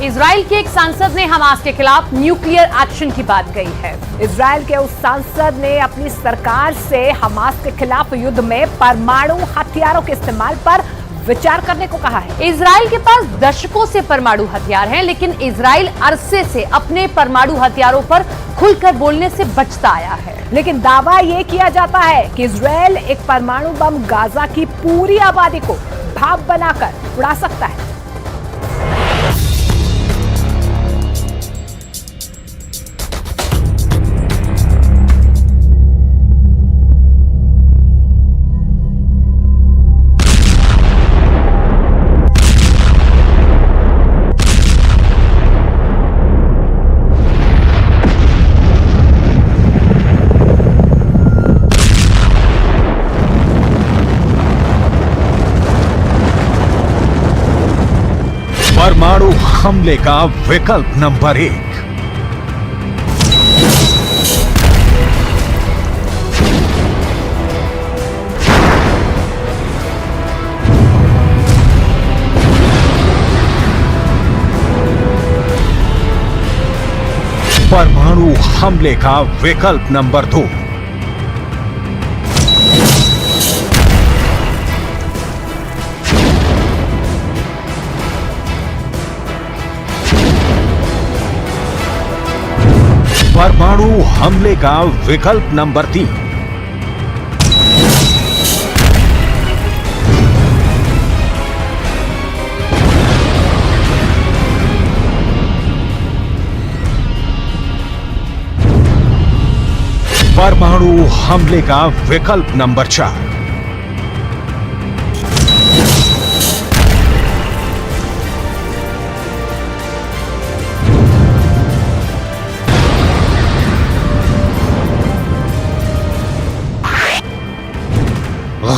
Israel के एक सांसद ने हमास के खिलाफ न्यूक्लियर एक्शन की बात कही है। इजराइल के उस सांसद ने अपनी सरकार से हमास के खिलाफ युद्ध में परमाणु हथियारों के इस्तेमाल पर विचार करने को कहा है। इजराइल के पास दशकों से परमाणु हथियार हैं, लेकिन इजराइल अरसे से अपने परमाणु हथियारों पर खुलकर बोलने से बचता आया है। लेकिन दावा यह किया जाता है कि इजराइल एक परमाणु बम गाजा की पूरी आबादी को भाप बनाकर उड़ा सकता है। परमाणु हमले का विकल्प नंबर 1। परमाणु हमले का विकल्प नंबर 2। परमाणु हमले का विकल्प नंबर 3। परमाणु हमले का विकल्प नंबर 4।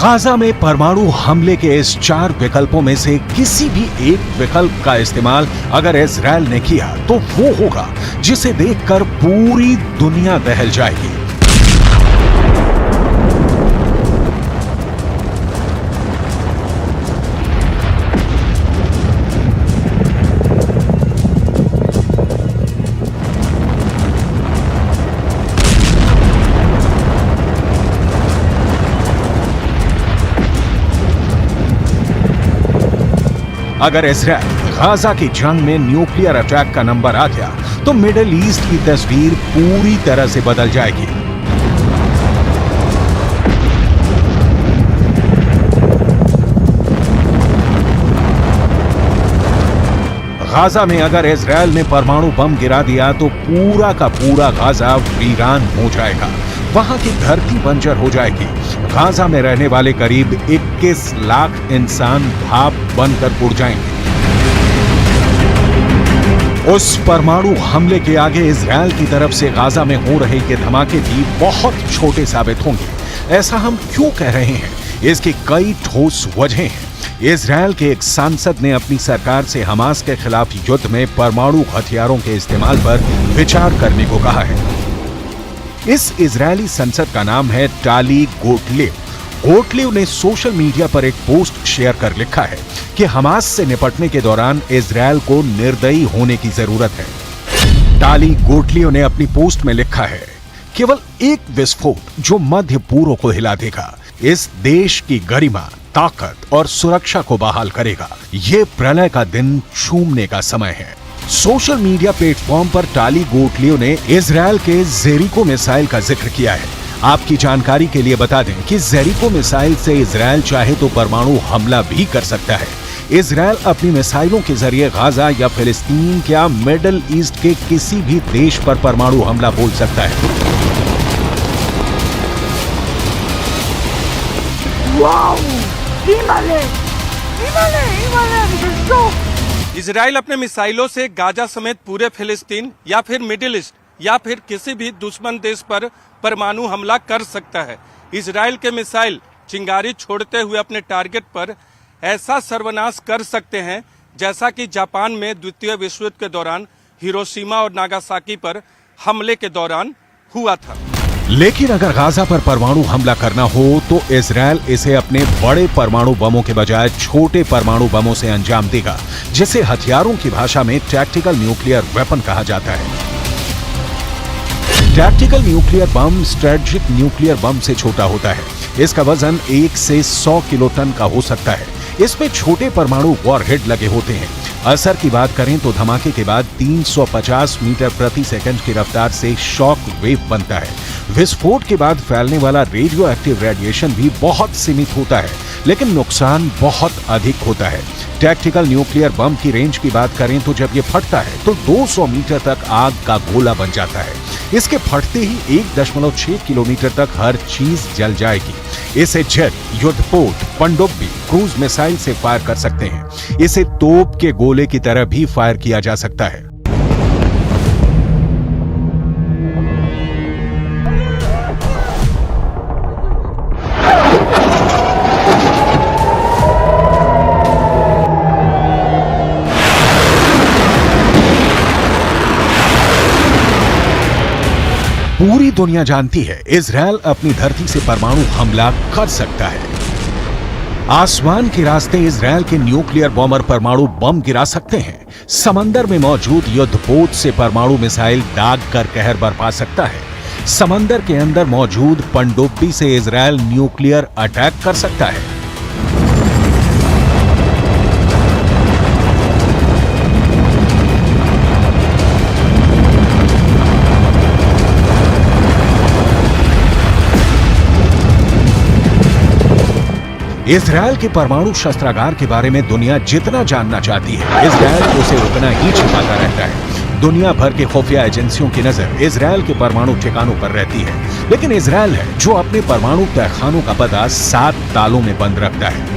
गाजा में परमाणु हमले के इस 4 विकल्पों में से किसी भी एक विकल्प का इस्तेमाल अगर इजराइल ने किया तो वो होगा जिसे देखकर पूरी दुनिया दहल जाएगी। अगर इजराइल गाजा की जंग में न्यूक्लियर अटैक का नंबर आ गया तो मिडिल ईस्ट की तस्वीर पूरी तरह से बदल जाएगी। गाजा में अगर इजराइल ने परमाणु बम गिरा दिया तो पूरा का पूरा गाजा वीरान हो जाएगा। वहां की धरती बंजर हो जाएगी। गाजा में रहने वाले करीब 21 लाख इंसान भाप बनकर उड़ जाएंगे। उस परमाणु हमले के आगे इजराइल की तरफ से गाजा में हो रहे ये धमाके भी बहुत छोटे साबित होंगे। ऐसा हम क्यों कह रहे हैं? इसकी कई ठोस वजहें हैं। इजराइल के एक सांसद ने अपनी सरकार से हमास के खिलाफ युद्ध में परमाणु हथियारों के इस्तेमाल पर विचार करने को कहा है। इस इजरायली संसद का नाम है टाली गोटलेव। गोटलेव ने सोशल मीडिया पर एक पोस्ट शेयर कर लिखा है कि हमास से निपटने के दौरान इजराइल को निर्दयी होने की जरूरत है। टाली गोटलेव ने अपनी पोस्ट में लिखा है, केवल एक विस्फोट जो मध्य पूर्व को हिला देगा, इस देश की गरिमा, ताकत और सुरक्षा को बहाल करेगा। ये प्रलय का दिन छूमने का समय है। सोशल मीडिया प्लेटफॉर्म पर टाली गोटलेव ने इजराइल के जेरिको मिसाइल का जिक्र किया है। आपकी जानकारी के लिए बता दें कि जेरिको मिसाइल से इजराइल चाहे तो परमाणु हमला भी कर सकता है। इजराइल अपनी मिसाइलों के जरिए गाजा या फिलिस्तीन या मिडिल ईस्ट के किसी भी देश पर परमाणु हमला बोल सकता है। इजराइल अपने मिसाइलों से गाजा समेत पूरे फिलिस्तीन या फिर मिडिल ईस्ट या फिर किसी भी दुश्मन देश पर परमाणु हमला कर सकता है। इजराइल के मिसाइल चिंगारी छोड़ते हुए अपने टारगेट पर ऐसा सर्वनाश कर सकते हैं जैसा कि जापान में द्वितीय विश्व युद्ध के दौरान हिरोशिमा और नागासाकी पर हमले के दौरान हुआ था। लेकिन अगर गाजा पर परमाणु हमला करना हो तो इजरायल इसे अपने बड़े परमाणु बमों के बजाय छोटे परमाणु बमों से अंजाम देगा, जिसे हथियारों की भाषा में टैक्टिकल न्यूक्लियर वेपन कहा जाता है। Tactical nuclear bomb strategic nuclear bomb से छोटा होता है। इसका वजन 1 से 100 किलोटन का हो सकता है। इसमें छोटे परमाणु वॉरहेड लगे होते हैं। असर की बात करें तो धमाके के बाद 350 मीटर प्रति सेकंड की रफ्तार से शॉक वेव बनता है। विस्फोट के बाद फैलने वाला रेडियो एक्टिव रेडिएशन भी बहुत सीमित होता है, लेकिन नुकसान बहुत अधिक होता है। टैक्टिकल न्यूक्लियर बम की रेंज की बात करें तो जब ये फटता है तो 200 मीटर तक आग का गोला बन जाता है। इसके फटते ही 1.6 किलोमीटर तक हर चीज जल जाएगी। इसे जेट, युद्धपोत, पनडुब्बी, क्रूज मिसाइल से फायर कर सकते हैं। इसे तोप के गोले की तरह भी फायर किया जा सकता है। पूरी दुनिया जानती है इजरायल अपनी धरती से परमाणु हमला कर सकता है। आसमान के रास्ते इजरायल के न्यूक्लियर बॉम्बर परमाणु बम गिरा सकते हैं। समंदर में मौजूद युद्धपोत से परमाणु मिसाइल दाग कर कहर बरपा सकता है। समंदर के अंदर मौजूद पनडुब्बी से इजरायल न्यूक्लियर अटैक कर सकता है। इजरायल के परमाणु शस्त्रागार के बारे में दुनिया जितना जानना चाहती है, इजरायल उसे उतना ही छिपाता रहता है। दुनिया भर के खुफिया एजेंसियों की नजर इजरायल के परमाणु ठिकानों पर रहती है, लेकिन इजरायल है जो अपने परमाणु तहखानों का पता 7 तालों में बंद रखता है।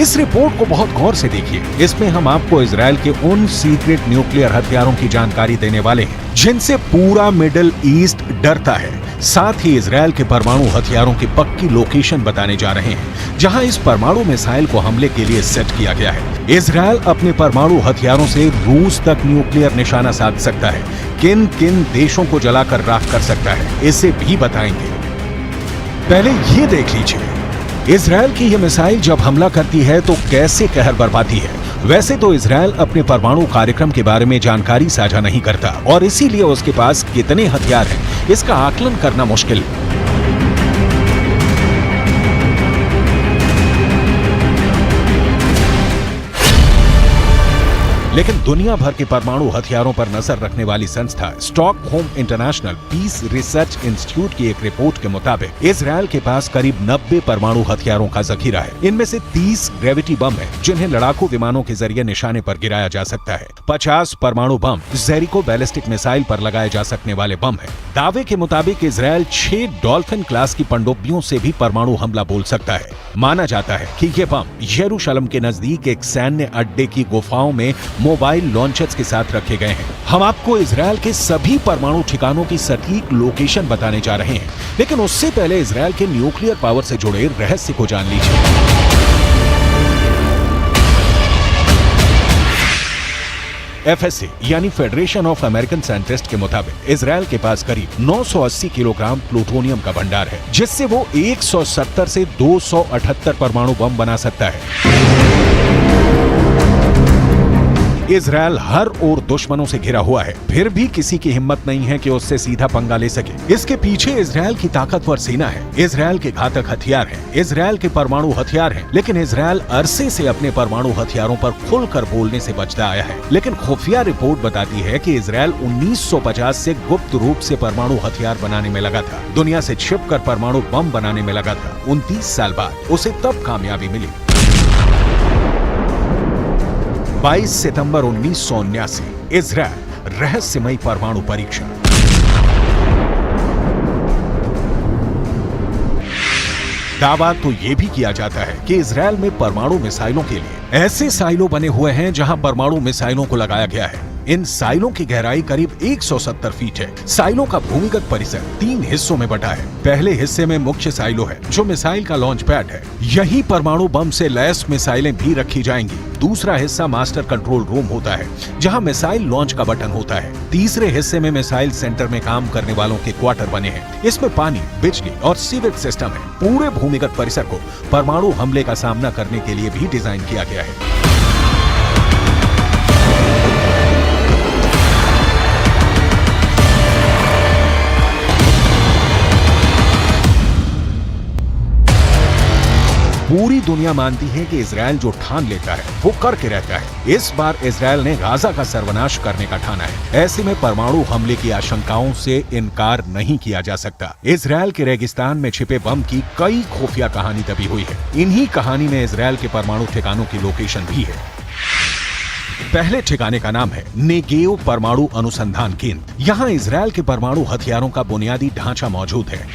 इस रिपोर्ट को बहुत गौर से देखिए। इसमें हम आपको इजरायल के उन सीक्रेट न्यूक्लियर हथियारों की जानकारी देने वाले हैं जिनसे पूरा मिडिल ईस्ट डरता है। साथ ही इजरायल के परमाणु हथियारों की पक्की लोकेशन बताने जा रहे हैं जहां इस परमाणु मिसाइल को हमले के लिए सेट किया गया है। इजरायल अपने परमाणु हथियारों से रूस तक न्यूक्लियर निशाना साध सकता है। किन किन देशों को जलाकर राख कर सकता है, इसे भी बताएंगे। पहले ये देख लीजिए, इजरायल की यह मिसाइल जब हमला करती है तो कैसे कहर बरपाती है। वैसे तो इजरायल अपने परमाणु कार्यक्रम के बारे में जानकारी साझा नहीं करता और इसीलिए उसके पास कितने हथियार हैं, इसका आकलन करना मुश्किल है। लेकिन दुनिया भर के परमाणु हथियारों पर नजर रखने वाली संस्था Stockholm International Peace Research Institute की एक रिपोर्ट के मुताबिक इजरायल के पास करीब 90 परमाणु हथियारों का जखीरा है। इनमें से 30 ग्रेविटी बम है जिन्हें लड़ाकू विमानों के जरिए निशाने पर गिराया जा सकता है। 50 परमाणु बम जेरिको बैलिस्टिक मिसाइल पर लगाए जा सकने वाले बम है। दावे के मुताबिक इजरायल 6 डॉल्फिन क्लास की पनडुब्बियों से भी परमाणु हमला बोल सकता है। माना जाता है कि ये बम यरूशलेम के नजदीक एक सैन्य अड्डे की गुफाओं में मोबाइल लॉन्चर्स के साथ रखे गए हैं। हम आपको इजरायल के सभी परमाणु ठिकानों की सटीक लोकेशन बताने जा रहे हैं, लेकिन उससे पहले इजरायल के न्यूक्लियर पावर से जुड़े रहस्य को जान लीजिए। FSA यानी फेडरेशन ऑफ अमेरिकन साइंटिस्ट के मुताबिक इजरायल के पास करीब 980 किलोग्राम प्लूटोनियम का भंडार है, जिससे वो 170 से 278 परमाणु बम बना सकता है। इजरायल हर ओर दुश्मनों से घिरा हुआ है, फिर भी किसी की हिम्मत नहीं है कि उससे सीधा पंगा ले सके। इसके पीछे इजरायल की ताकतवर सेना है, इजरायल के घातक हथियार हैं, इजरायल के परमाणु हथियार हैं, लेकिन इजरायल अरसे से अपने परमाणु हथियारों पर खुलकर बोलने से बचता आया है। लेकिन खुफिया रिपोर्ट बताती है कि इजरायल 1950 से गुप्त रूप से परमाणु हथियार बनाने में लगा था, दुनिया से छिपकर परमाणु बम बनाने में लगा था। 29 साल बाद उसे तब कामयाबी मिली। 22 सितंबर 1979 इजरायल रहस्यमयी परमाणु परीक्षण। दावा तो यह भी किया जाता है कि इजरायल में परमाणु मिसाइलों के लिए ऐसे साइलों बने हुए हैं जहां परमाणु मिसाइलों को लगाया गया है। इन साइलों की गहराई करीब 170 फीट है। साइलों का भूमिगत परिसर 3 हिस्सों में बटा है। पहले हिस्से में मुख्य साइलो है जो मिसाइल का लॉन्च पैड है। यही परमाणु बम से लैस मिसाइलें भी रखी जाएंगी। दूसरा हिस्सा मास्टर कंट्रोल रूम होता है जहां मिसाइल लॉन्च का बटन होता है। तीसरे हिस्से में मिसाइल सेंटर में काम करने वालों के क्वार्टर बने हैं। इसमें पानी, बिजली और सीवेज सिस्टम है। पूरे भूमिगत परिसर को परमाणु हमले का सामना करने के लिए भी डिजाइन किया गया है। पूरी दुनिया मानती है कि इजराइल जो ठान लेता है वो करके रहता है। इस बार इजराइल ने गाजा का सर्वनाश करने का ठाना है। ऐसे में परमाणु हमले की आशंकाओं से इनकार नहीं किया जा सकता। इजराइल के रेगिस्तान में छिपे बम की कई खुफिया कहानी दबी हुई है। इन्हीं कहानी में इजराइल के परमाणु ठिकानों की लोकेशन भी है। पहले ठिकाने का नाम है नेगेव परमाणु अनुसंधान केंद्र। यहाँ इजराइल के परमाणु हथियारों का बुनियादी ढांचा मौजूद है।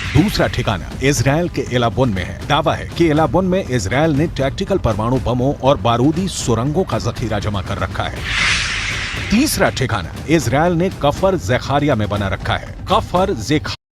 दूसरा ठिकाना इजराइल के एलाबोन में है। दावा है कि एलाबोन में इजराइल ने टैक्टिकल परमाणु बमों और बारूदी सुरंगों का जखीरा जमा कर रखा है। तीसरा ठिकाना इजराइल ने कफर ज़ेखारिया में बना रखा है। कफर ज़ेखारिया